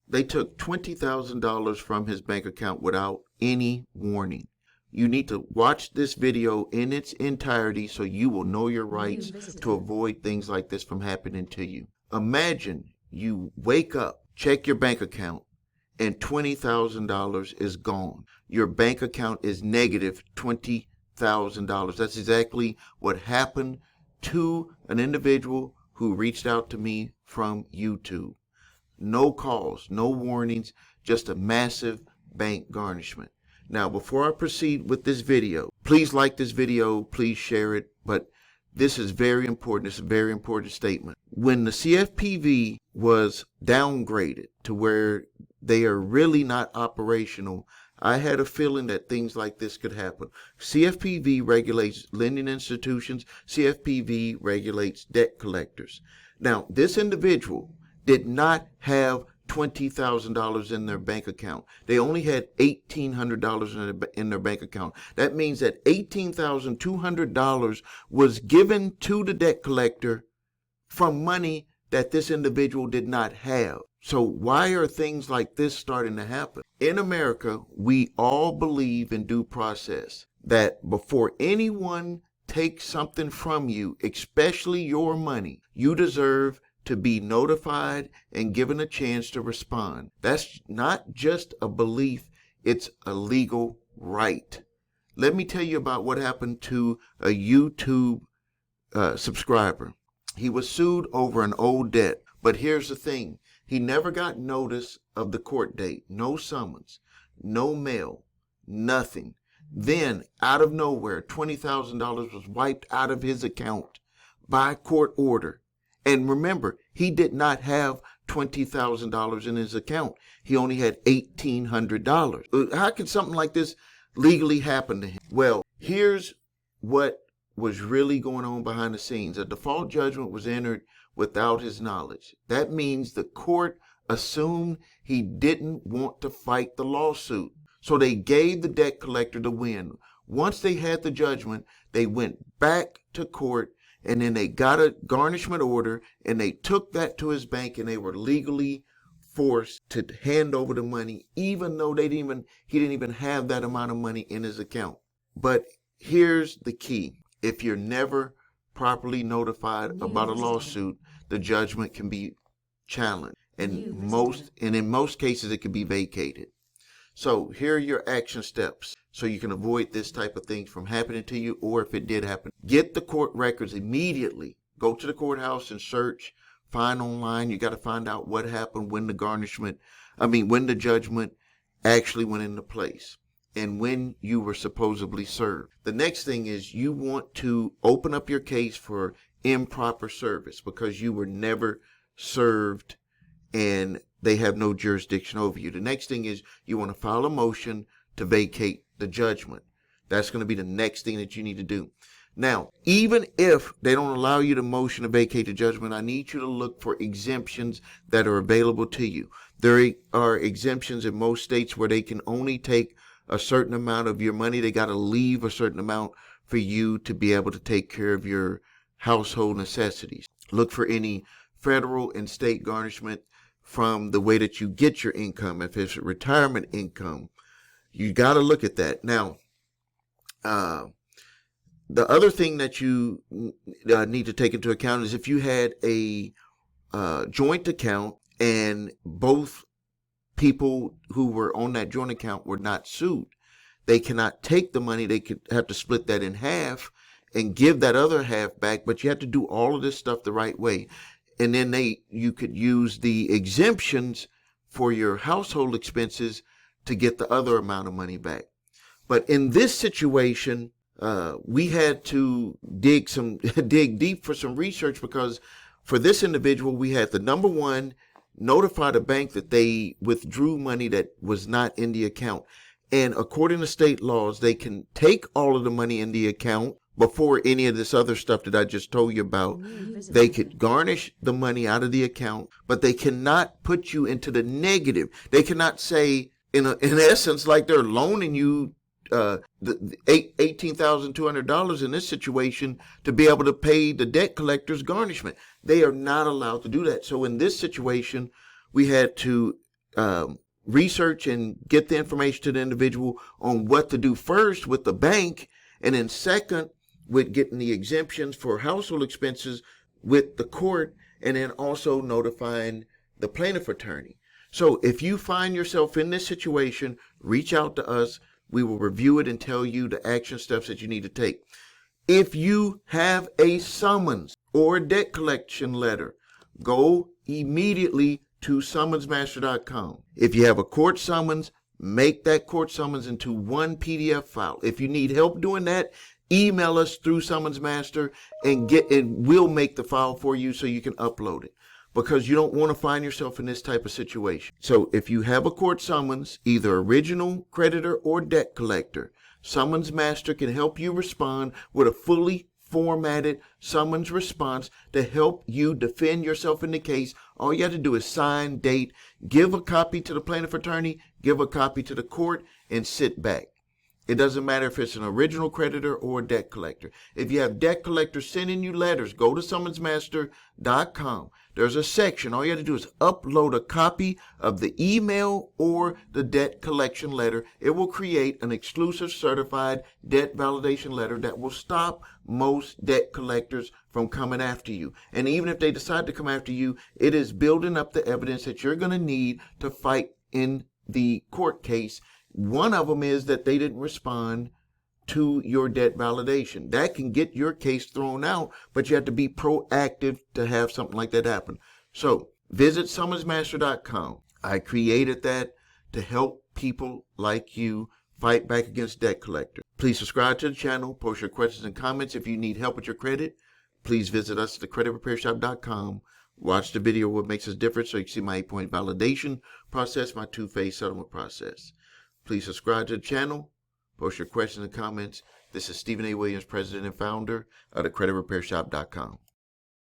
They took $20,000 from his bank account without any warning. You need to watch this video in its entirety so you will know your rights to avoid things like this from happening to you. Imagine you wake up, check your bank account, and $20,000 is gone. Your bank account is negative $20,000. That's exactly what happened to an individual who reached out to me from YouTube. No calls, no warnings, just a massive bank garnishment. Now, before I proceed with this video, please like this video, please share it, but this is very important. It's a very important statement. When the CFPB was downgraded to where they are really not operational, I had a feeling that things like this could happen. CFPB regulates lending institutions. CFPB regulates debt collectors. Now, this individual did not have $20,000 in their bank account. They only had $1,800 in their bank account. That means that $18,200 was given to the debt collector from money that this individual did not have. So why are things like this starting to happen? In America, we all believe in due process, that before anyone takes something from you, especially your money, you deserve to be notified and given a chance to respond. That's not just a belief, it's a legal right. Let me tell you about what happened to a YouTube subscriber. He was sued over an old debt, but here's the thing. He never got notice of the court date, no summons, no mail, nothing. Then, out of nowhere, $20,000 was wiped out of his account by court order. And remember, he did not have $20,000 in his account. He only had $1,800. How could something like this legally happen to him? Well, here's what was really going on behind the scenes. A default judgment was entered without his knowledge. That means the court assumed he didn't want to fight the lawsuit. So they gave the debt collector the win. Once they had the judgment, they went back to court, and then they got a garnishment order, and they took that to his bank, and they were legally forced to hand over the money, even though he didn't even have that amount of money in his account. But here's the key. If you're never properly notified about a lawsuit, the judgment can be challenged. And in most cases, it can be vacated. So here are your action steps so you can avoid this type of thing from happening to you, or if it did happen. Get the court records immediately. Go to the courthouse and search, find online. You got to find out what happened when when the judgment actually went into place and when you were supposedly served. The next thing is you want to open up your case for improper service because you were never served and they have no jurisdiction over you. The next thing is you want to file a motion to vacate the judgment. That's going to be the next thing that you need to do. Now, even if they don't allow you to motion to vacate the judgment, I need you to look for exemptions that are available to you. There are exemptions in most states where they can only take a certain amount of your money. They got to leave a certain amount for you to be able to take care of your household necessities. Look for any federal and state garnishment from the way that you get your income. If it's retirement income, you got to look at that. Now, the other thing that you need to take into account is if you had a joint account and both people who were on that joint account were not sued, they cannot take the money. They could have to split that in half and give that other half back, but you have to do all of this stuff the right way. And then you could use the exemptions for your household expenses to get the other amount of money back. But in this situation, we had to dig deep for some research, because for this individual, we had to, number one, notify the bank that they withdrew money that was not in the account. And according to state laws, they can take all of the money in the account before any of this other stuff that I just told you about. They could garnish the money out of the account, but they cannot put you into the negative. They cannot say, in essence, like they're loaning you the $18,200 in this situation to be able to pay the debt collector's garnishment. They are not allowed to do that. So in this situation, we had to research and get the information to the individual on what to do first with the bank, and then second with getting the exemptions for household expenses with the court, and then also notifying the plaintiff attorney. So if you find yourself in this situation, reach out to us. We will review it and tell you the action steps that you need to take. If you have a summons or a debt collection letter, go immediately to summonsmaster.com. If you have a court summons, make that court summons into one PDF file. If you need help doing that, email us through Summons Master and we'll make the file for you so you can upload it, because you don't want to find yourself in this type of situation. So if you have a court summons, either original creditor or debt collector, Summons Master can help you respond with a fully formatted summons response to help you defend yourself in the case. All you have to do is sign, date, give a copy to the plaintiff attorney, give a copy to the court, and sit back. It doesn't matter if it's an original creditor or a debt collector. If you have debt collectors sending you letters, go to summonsmaster.com. There's a section. All you have to do is upload a copy of the email or the debt collection letter. It will create an exclusive certified debt validation letter that will stop most debt collectors from coming after you. And even if they decide to come after you, it is building up the evidence that you're going to need to fight in the court case. One of them is that they didn't respond to your debt validation. That can get your case thrown out, but you have to be proactive to have something like that happen. So visit summonsmaster.com. I created that to help people like you fight back against debt collectors. Please subscribe to the channel, post your questions and comments. If you need help with your credit, please visit us at thecreditrepairshop.com. Watch the video What Makes Us Different so you can see my 8-point validation process, my 2-phase settlement process. Please subscribe to the channel, post your questions and comments. This is Stephen A. Williams, President and Founder of thecreditrepairshop.com.